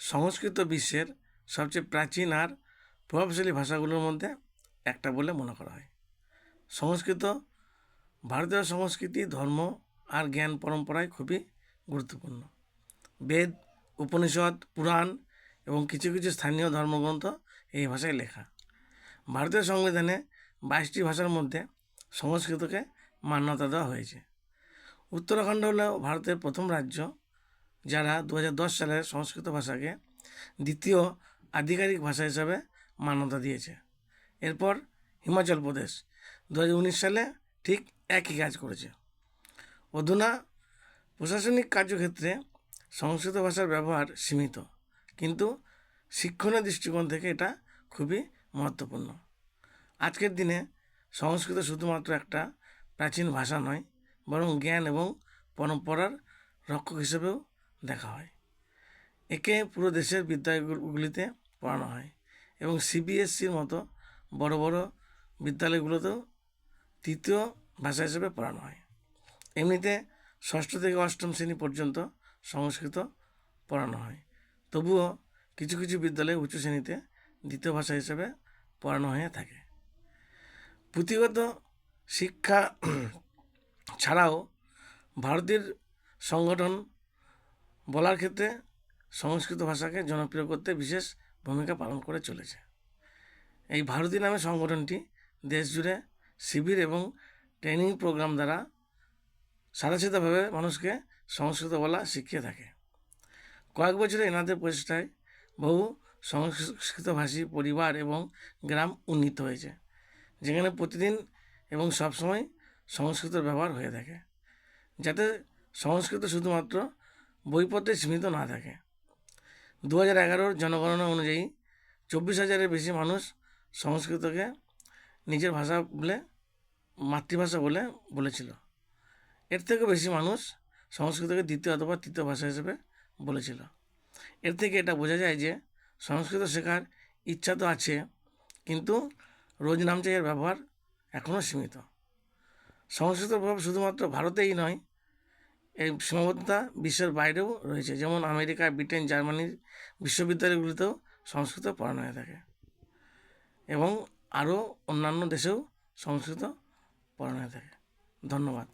সংস্কৃত বিশ্বের সবচেয়ে প্রাচীন আর প্রভাবশালী ভাষাগুলোর মধ্যে একটা বলে মনে করা হয়। সংস্কৃত ভারতীয় সংস্কৃতি, ধর্ম আর জ্ঞান পরম্পরায় খুবই গুরুত্বপূর্ণ। বেদ, উপনিষদ, পুরাণ এবং কিছু কিছু স্থানীয় ধর্মগ্রন্থ এই ভাষায় লেখা। ভারতীয় সংবিধানে 22টি ভাষার মধ্যে সংস্কৃতকে মান্যতা দেওয়া হয়েছে। উত্তরাখণ্ড হল ভারতের প্রথম রাজ্য যারা 2010 সালে সংস্কৃত ভাষাকে দ্বিতীয় আধিকারিক ভাষা হিসাবে মান্যতা দিয়েছে। এরপর হিমাচল প্রদেশ 2019 সালে ঠিক একই কাজ করেছে। অধুনা প্রশাসনিক কার্যক্ষেত্রে সংস্কৃত ভাষার ব্যবহার সীমিত, কিন্তু শিক্ষণের দৃষ্টিকোণ থেকে এটা খুবই মহত্বপূর্ণ। আজকের দিনে সংস্কৃত শুধুমাত্র একটা প্রাচীন ভাষা নয়, বরং জ্ঞান এবং পরম্পরার রক্ষক হিসেবেও দেখা হয়। একে পুরো দেশের বিদ্যালয়গুলিতে পড়ানো হয় এবং সিবিএসসির মতো বড় বড় বিদ্যালয়গুলোতেও তৃতীয় ভাষা হিসেবে পড়ানো হয়। এমনিতে ষষ্ঠ থেকে অষ্টম শ্রেণী পর্যন্ত সংস্কৃত পড়ানো হয়, তবুও কিছু কিছু বিদ্যালয়ে উচ্চ শ্রেণীতে দ্বিতীয় ভাষা হিসেবে পড়ানো হয়ে থাকে। পুঁথিগত শিক্ষা ছাড়াও ভারতের সংগঠন বলার ক্ষেত্রে সংস্কৃত ভাষাকে জনপ্রিয় করতে বিশেষ ভূমিকা পালন করে চলেছে। এই ভারতী নামে সংগঠনটি দেশ জুড়ে শিবির এবং ট্রেনিং প্রোগ্রাম দ্বারা সাদাসিধাভাবে মানুষকে সংস্কৃত বলা শিখিয়ে থাকে। কয়েক বছরে এনাদের প্রচেষ্টায় বহু সংস্কৃতভাষী পরিবার এবং গ্রাম উন্নীত হয়েছে, যেখানে প্রতিদিন এবং সবসময় সংস্কৃতের ব্যবহার হয়ে থাকে, যাতে সংস্কৃত শুধুমাত্র বইপত্রে সীমিত না থাকে। 2011 জনগণনা অনুযায়ী 24,000-এর বেশি মানুষ সংস্কৃতকে নিজের ভাষা বলে, মাতৃভাষা বলে বলেছিল। এর থেকেও বেশি মানুষ সংস্কৃতকে দ্বিতীয় অথবা তৃতীয় ভাষা হিসেবে বলেছিল। এর থেকে এটা বোঝা যায় যে সংস্কৃত শেখার ইচ্ছা তো আছে, কিন্তু রোজ নামছে এর ব্যবহার এখনও সীমিত। সংস্কৃতের প্রভাব শুধুমাত্র ভারতেই নয়, এই সীমাবদ্ধতা বিশ্বের বাইরেও রয়েছে, যেমন আমেরিকা, ব্রিটেন, জার্মানির বিশ্ববিদ্যালয়গুলিতেও সংস্কৃত পড়ানো হয়ে থাকে এবং আরও অন্যান্য দেশেও সংস্কৃত পড়ানো হয়ে থাকে। ধন্যবাদ।